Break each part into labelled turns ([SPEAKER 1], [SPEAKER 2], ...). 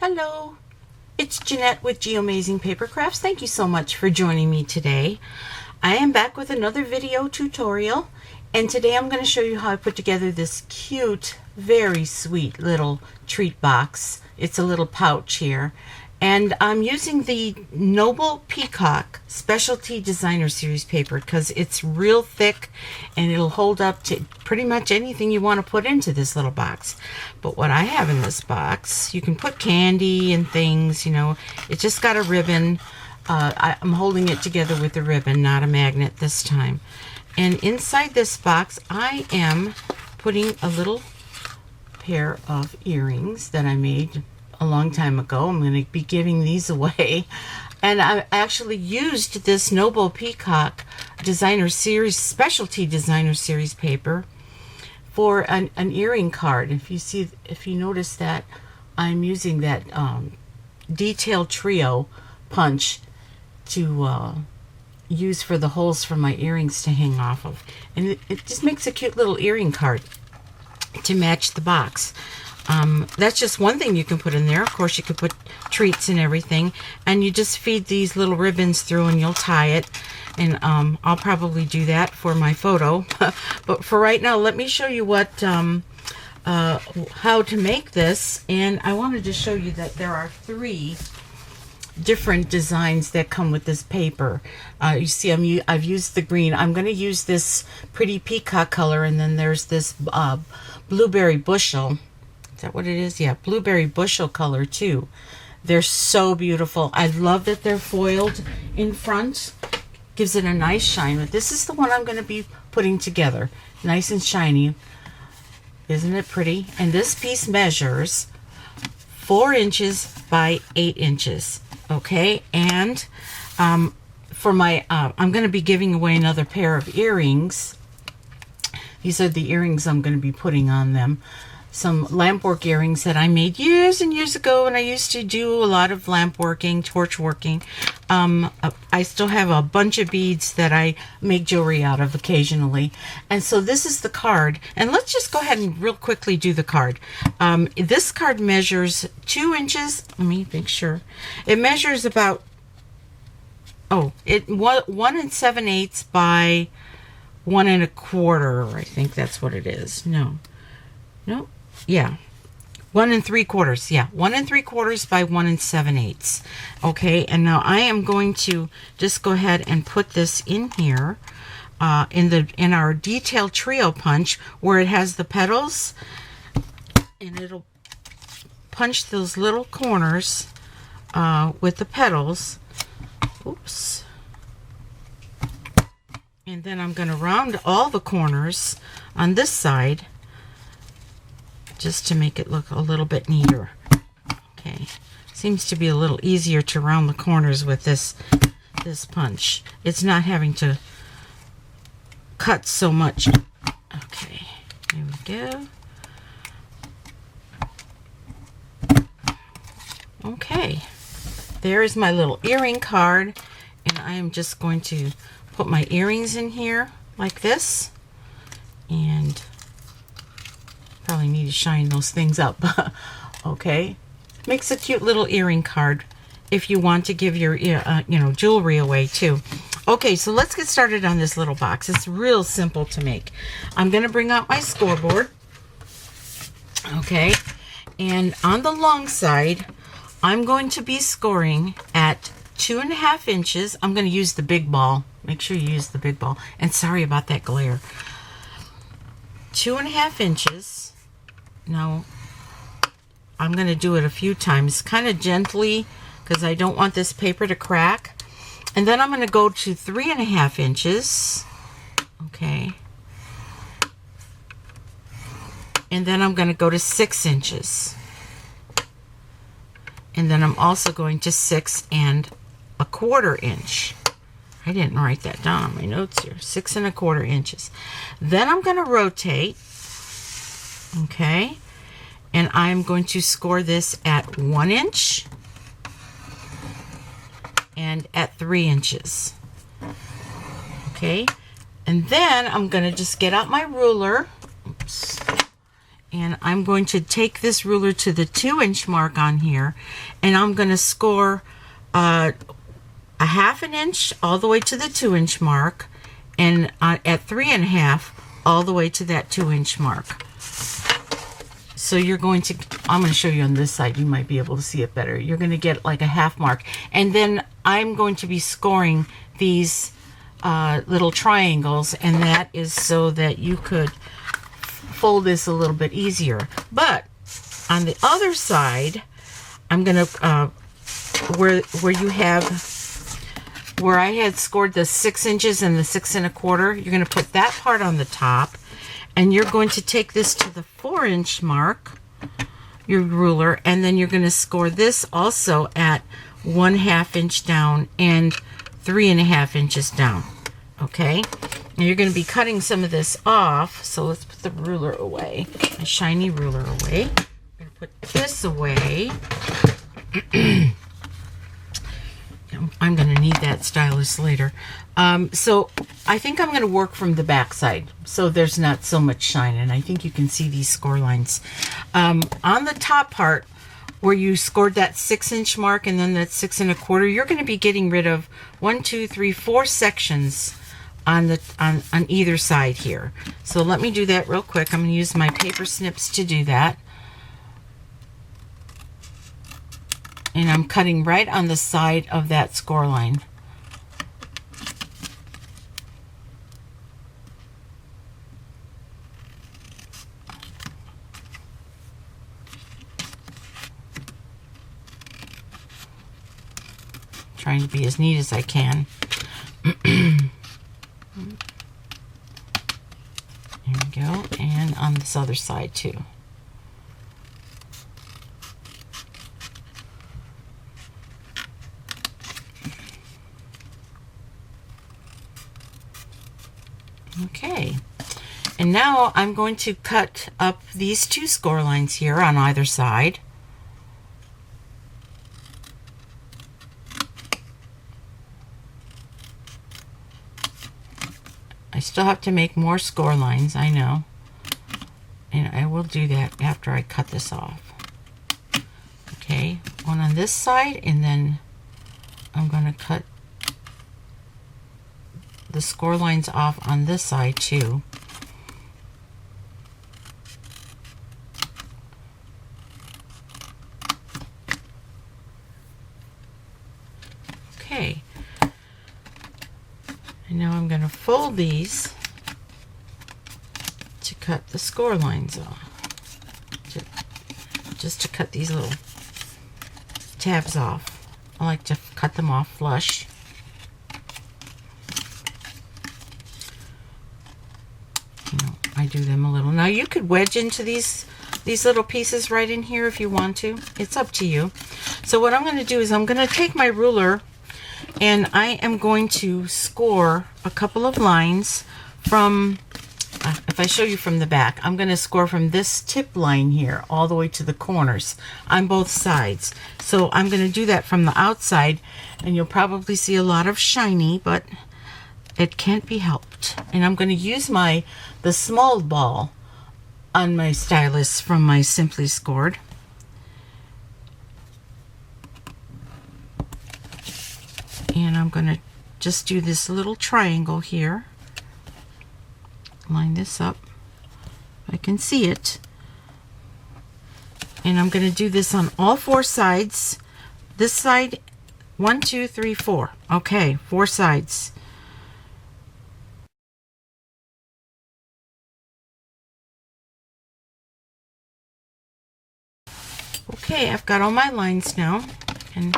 [SPEAKER 1] Hello, it's Jeanette with Geomazing Paper Crafts. Thank you so much for joining me today. I am back with another video tutorial, and today I'm going to show you how I put together this cute, very sweet little treat box. It's a little pouch here, and I'm using the Noble Peacock Specialty Designer Series paper because it's real thick and it'll hold up to pretty much anything you want to put into this little box. But what I have in this box, you can put candy and things, you know. It just got a ribbon. I'm holding it together with a ribbon, not a magnet this time. And inside this box, I am putting a little pair of earrings that I made a long time ago. I'm going to be giving these away. And I actually used this Noble Peacock Designer Series, Specialty Designer Series paper for an earring card. If you notice that I'm using that detail trio punch to use for the holes for my earrings to hang off of. And it just makes a cute little earring card to match the box. That's just one thing you can put in there. Of course, you could put treats and everything, and you just feed these little ribbons through and you'll tie it. And I'll probably do that for my photo. But for right now, let me show you what how to make this. And I wanted to show you that there are 3 different designs that come with this paper. You see, I've used the green. I'm going to use this pretty peacock color, and then there's this blueberry bushel. Is that what it is? Yeah, blueberry bushel color too. They're so beautiful. I love that they're foiled in front. Gives it a nice shine. But this is the one I'm going to be putting together. Nice and shiny. Isn't it pretty? And this piece measures 4 inches by 8 inches. Okay, and for my, I'm going to be giving away another pair of earrings. These are the earrings I'm going to be putting on them. Some lampwork earrings that I made years and years ago, and I used to do a lot of lamp working, torch working. I still have a bunch of beads that I make jewelry out of occasionally. And so this is the card, and let's just go ahead and real quickly do the card. This card measures 2 inches. Let me make sure. It measures about 1 7/8 by 1 1/4. I think that's what it is. No. Yeah, 1 3/4. Yeah, 1 3/4 by 1 7/8. Okay, and now I am going to just go ahead and put this in here, in our detail trio punch where it has the petals, and it'll punch those little corners with the petals. Oops. And then I'm going to round all the corners on this side, just to make it look a little bit neater. Okay, seems to be a little easier to round the corners with this punch. It's not having to cut so much. Okay, there we go. Okay, there is my little earring card, and I am just going to put my earrings in here like this, and probably need to shine those things up. Okay, makes a cute little earring card if you want to give your jewelry away too. Okay, so let's get started on this little box. It's real simple to make. I'm going to bring out my scoreboard. Okay, and on the long side, I'm going to be scoring at 2.5 inches. I'm going to use the big ball. Make sure you use the big ball. And sorry about that glare. 2.5 inches. Now, I'm going to do it a few times, kind of gently, because I don't want this paper to crack. And then I'm going to go to 3.5 inches. Okay. And then I'm going to go to 6 inches. And then I'm also going to 6 1/4 inch. I didn't write that down on my notes here. 6 1/4 inches. Then I'm going to rotate. Okay, and I'm going to score this at 1 inch and at 3 inches. Okay, and then I'm going to just get out my ruler. Oops. And I'm going to take this ruler to the 2-inch mark on here, and I'm going to score a 1/2 inch all the way to the 2-inch mark, and at 3.5 all the way to that 2-inch mark. So you're going to, I'm going to show you on this side, you might be able to see it better. You're going to get like a 1/2 mark, and then I'm going to be scoring these little triangles, and that is so that you could fold this a little bit easier. But on the other side, I'm gonna where you have, where I had scored the 6 inches and the 6 1/4, you're gonna put that part on the top, and you're going to take this to the 4-inch mark, your ruler, and then you're gonna score this also at 1/2 inch down and 3.5 inches down. Okay, now you're going to be cutting some of this off, so let's put the ruler away, my shiny ruler away. I'm going to put this away. I'm going to need that stylus later. So I think I'm going to work from the back side, so there's not so much shine, and I think you can see these score lines. On the top part, where you scored that 6-inch mark and then that 6 1/4, you're going to be getting rid of 1, 2, 3, 4 sections on either side here. So let me do that real quick. I'm going to use my paper snips to do that. And I'm cutting right on the side of that score line. Trying to be as neat as I can. There we go, and on this other side too. Okay, and now I'm going to cut up these 2 score lines here on either side. I still have to make more score lines, I know, and I will do that after I cut this off. Okay, one on this side, and then I'm going to cut the score lines off on this side too. Okay. And now I'm going to fold these to cut the score lines off. Just to cut these little tabs off. I like to cut them off flush. You know, I do them a little. Now you could wedge into these little pieces right in here if you want to. It's up to you. So what I'm going to do is I'm going to take my ruler, and I am going to score a couple of lines from, if I show you from the back, I'm going to score from this tip line here all the way to the corners on both sides. So I'm going to do that from the outside, and you'll probably see a lot of shiny, but it can't be helped. And I'm going to use the small ball on my stylus from my Simply Scored. And I'm going to just do this little triangle here. Line this up. I can see it. And I'm going to do this on all 4 sides. This side, 1, 2, 3, 4. Okay, 4 sides. Okay, I've got all my lines now, and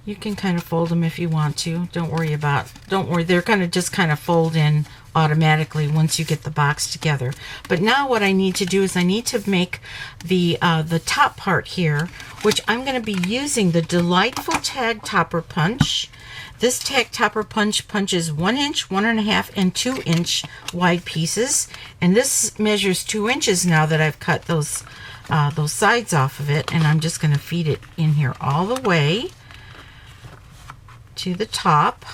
[SPEAKER 1] you can kind of fold them if you want to. Don't worry, they're going to just kind of fold in automatically once you get the box together. But now what I need to do is I need to make the top part here, which I'm going to be using the Delightful Tag Topper Punch. This tag topper punch punches 1 inch, 1.5, and 2 inch wide pieces, and this measures 2 inches now that I've cut those sides off of it, and I'm just going to feed it in here all the way to the top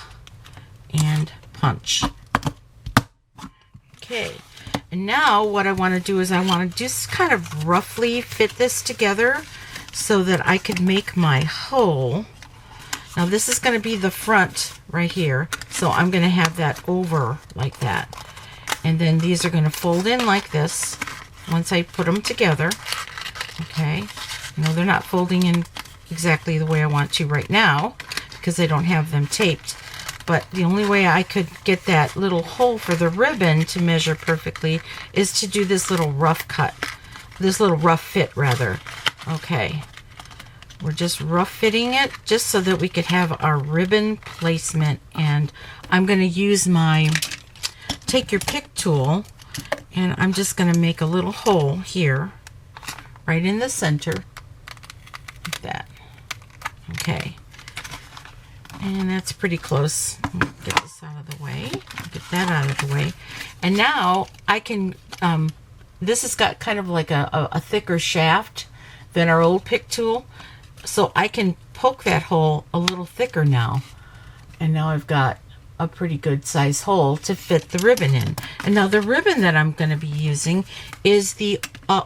[SPEAKER 1] and punch. Okay, And now what I want to do is I want to just kind of roughly fit this together so that I could make my hole. Now this is going to be the front right here, so I'm going to have that over like that. And then these are going to fold in like this once I put them together. Okay, you know, they're not folding in exactly the way I want to right now because I don't have them taped. But the only way I could get that little hole for the ribbon to measure perfectly is to do this little rough cut, this little rough fit rather. Okay, we're just rough fitting it just so that we could have our ribbon placement. And I'm going to use my take your pick tool, and I'm just going to make a little hole here right in the center like that. Okay, and that's pretty close. Get this out of the way, get that out of the way. And now I can this has got kind of like a thicker shaft than our old pick tool, so I can poke that hole a little thicker now, and now I've got a pretty good size hole to fit the ribbon in. And now the ribbon that I'm going to be using is the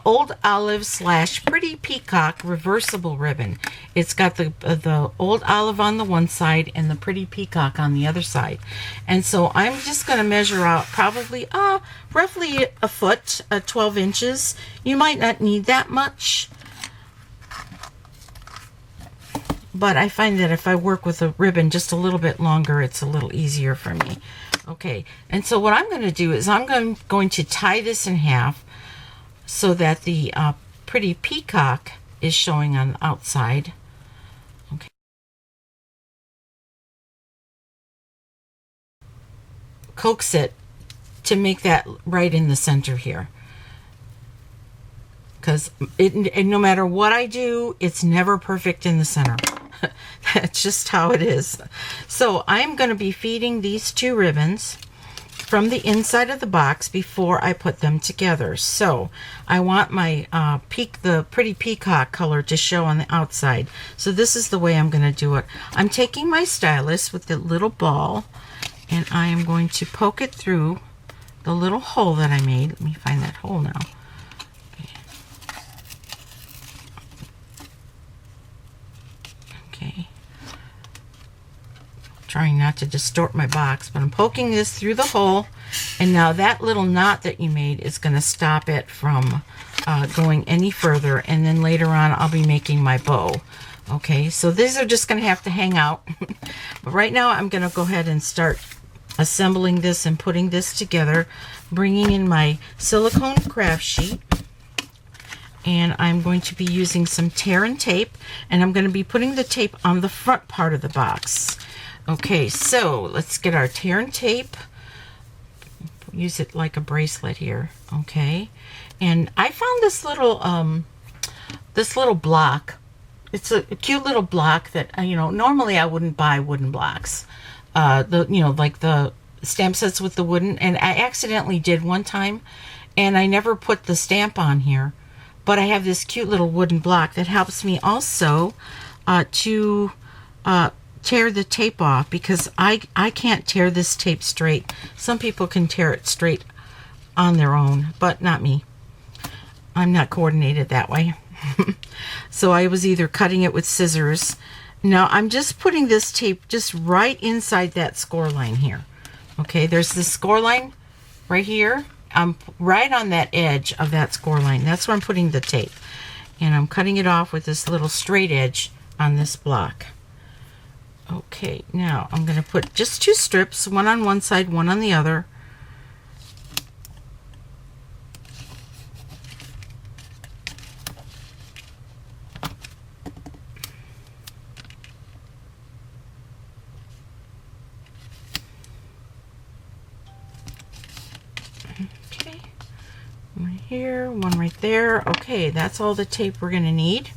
[SPEAKER 1] Old Olive / Pretty Peacock reversible ribbon. It's got the Old Olive on the one side and the Pretty Peacock on the other side. And so I'm just going to measure out probably roughly a foot, 12 inches. You might not need that much, but I find that if I work with a ribbon just a little bit longer, it's a little easier for me. Okay, and so what I'm going to do is I'm going to tie this in half so that the Pretty Peacock is showing on the outside. Okay. Coax it to make that right in the center here. Because no matter what I do, it's never perfect in the center. That's just how it is. So I'm going to be feeding these two ribbons from the inside of the box before I put them together. So I want my the Pretty Peacock color to show on the outside. So this is the way I'm going to do it. I'm taking my stylus with the little ball, and I am going to poke it through the little hole that I made. Let me find that hole now. Okay, trying not to distort my box, but I'm poking this through the hole, and now that little knot that you made is going to stop it from going any further, and then later on I'll be making my bow. Okay, so these are just going to have to hang out. But right now I'm going to go ahead and start assembling this and putting this together, bringing in my silicone craft sheet. And I'm going to be using some tear and tape, and I'm going to be putting the tape on the front part of the box. Okay, so let's get our tear and tape. Use it like a bracelet here. Okay, and I found this little block. It's a cute little block that normally I wouldn't buy wooden blocks. Like the stamp sets with the wooden, and I accidentally did one time, and I never put the stamp on here. But I have this cute little wooden block that helps me also to tear the tape off, because I can't tear this tape straight. Some people can tear it straight on their own, but not me. I'm not coordinated that way. So I was either cutting it with scissors. Now I'm just putting this tape just right inside that score line here. Okay, there's the score line right here. I'm right on that edge of that score line. That's where I'm putting the tape. And I'm cutting it off with this little straight edge on this block. Okay, now I'm going to put just two strips, one on one side, one on the other. One here, one right there. Okay, that's all the tape we're going to need.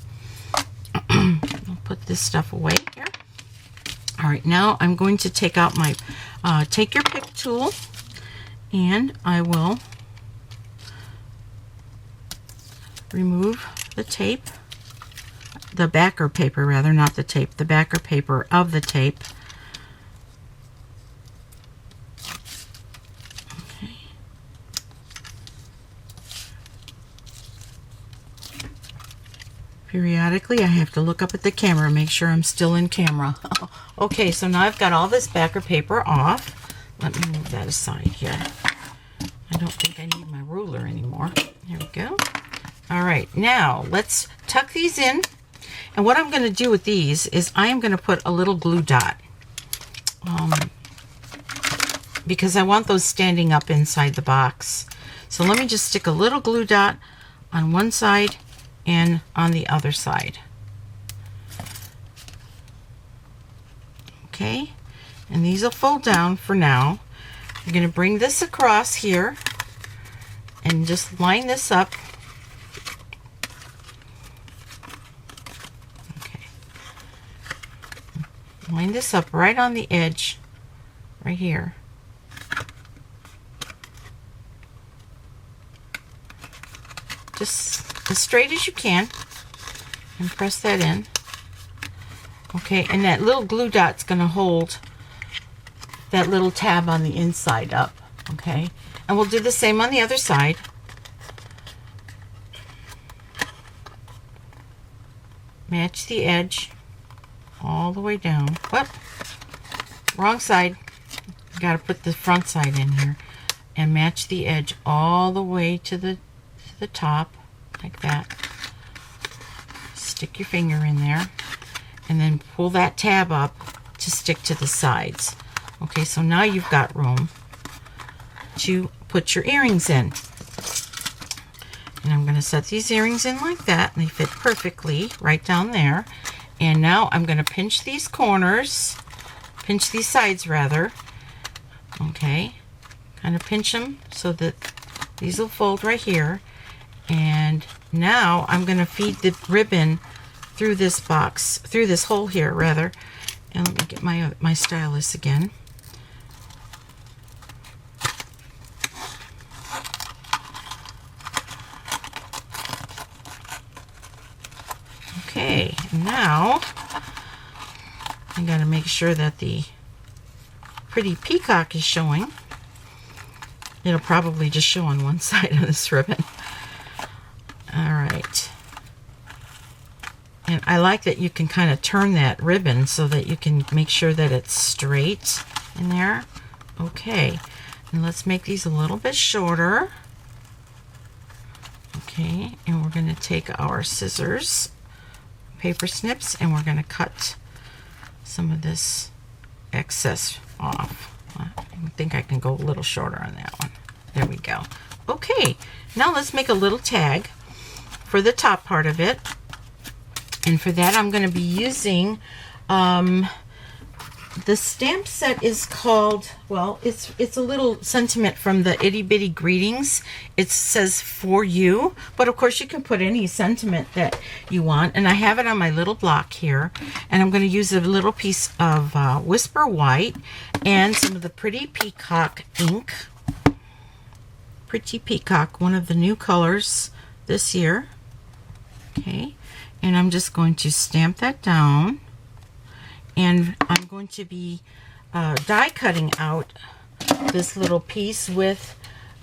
[SPEAKER 1] I'll put this stuff away here. All right, now I'm going to take out my take your pick tool, and I will remove the tape, the backer paper rather, not the tape, the backer paper of the tape. Periodically, I have to look up at the camera and make sure I'm still in camera. Okay, so now I've got all this backer paper off. Let me move that aside here. I don't think I need my ruler anymore. There we go. All right, now let's tuck these in. And what I'm going to do with these is I am going to put a little glue dot. Because I want those standing up inside the box. So let me just stick a little glue dot on one side and on the other side. Okay, and these will fold down for now. You're going to bring this across here and just line this up. Okay, line this up right on the edge, right here. Just as straight as you can, and press that in. Okay, and that little glue dot's going to hold that little tab on the inside up. Okay, and we'll do the same on the other side. Match the edge all the way down. Whoop, wrong side. Got to put the front side in here, and match the edge all the way to the top, like that. Stick your finger in there and then pull that tab up to stick to the sides. Okay, so now you've got room to put your earrings in. And I'm going to set these earrings in like that, and they fit perfectly right down there. And now I'm going to pinch these corners, pinch these sides rather. Okay, kind of pinch them so that these will fold right here. And now I'm going to feed the ribbon through this box, through this hole here rather. And let me get my stylus again. Okay, now I got to make sure that the pretty peacock is showing. It'll probably just show on one side of this ribbon. All right. And I like that you can kind of turn that ribbon so that you can make sure that it's straight in there. Okay. And let's make these a little bit shorter. Okay. And we're going to take our scissors, paper snips, and we're going to cut some of this excess off. I think I can go a little shorter on that one. There we go. Okay. Now let's make a little tag for the top part of it, and for that I'm going to be using the stamp set is called, well, it's a little sentiment from the Itty Bitty Greetings. It says for you, but of course you can put any sentiment that you want, and I have it on my little block here, and I'm going to use a little piece of Whisper White and some of the Pretty Peacock ink. Pretty Peacock, one of the new colors this year. Okay, and I'm just going to stamp that down, and I'm going to be die cutting out this little piece with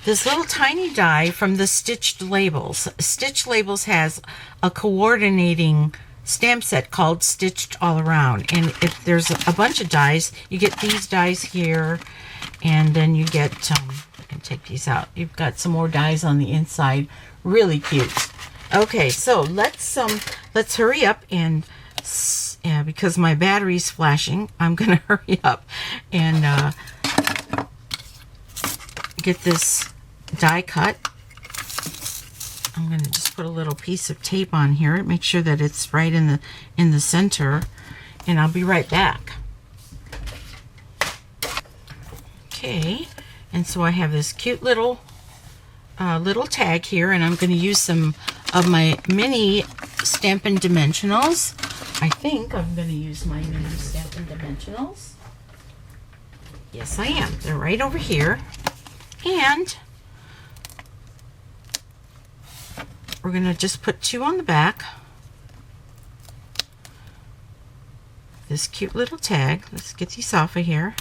[SPEAKER 1] this little tiny die from the Stitched Labels. Stitched Labels has a coordinating stamp set called Stitched All Around, and if there's a bunch of dies, you get these dies here, and then you get I can take these out. You've got some more dies on the inside. Really cute. Okay, so let's hurry up and because my battery's flashing, I'm gonna hurry up and get this die cut. I'm gonna just put a little piece of tape on here, make sure that it's right in the center, and I'll be right back. Okay, and so I have this cute little tag here, and I'm going to use some of my mini Stampin' Dimensionals. I think I'm going to use my mini Stampin' Dimensionals. Yes, I am. They're right over here. And we're going to just put 2 on the back. This cute little tag. Let's get these off of here.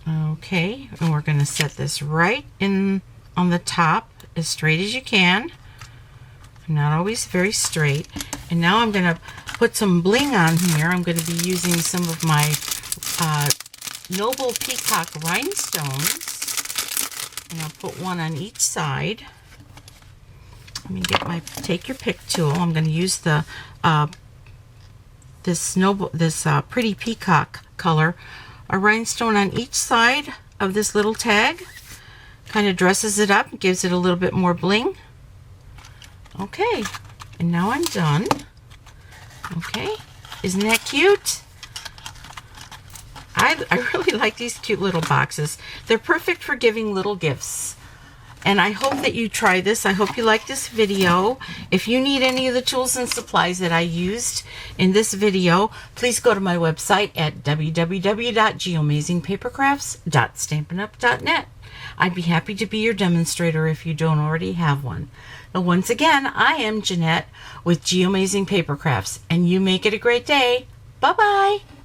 [SPEAKER 1] Okay, and we're going to set this right in on the top as straight as you can. I'm not always very straight. And now I'm going to put some bling on here. I'm going to be using some of my Noble Peacock rhinestones. And I'll put one on each side. Let me get my, take your pick tool. I'm going to use the this Pretty Peacock color. A rhinestone on each side of this little tag. Kind of dresses it up, gives it a little bit more bling. Okay, and now I'm done. Okay, isn't that cute? I really like these cute little boxes. They're perfect for giving little gifts. And I hope that you try this. I hope you like this video. If you need any of the tools and supplies that I used in this video, please go to my website at www.geamazingpapercrafts.stampinup.net. I'd be happy to be your demonstrator if you don't already have one. Now, once again, I am Jeanette with Geamazing Paper Crafts, and you make it a great day. Bye-bye.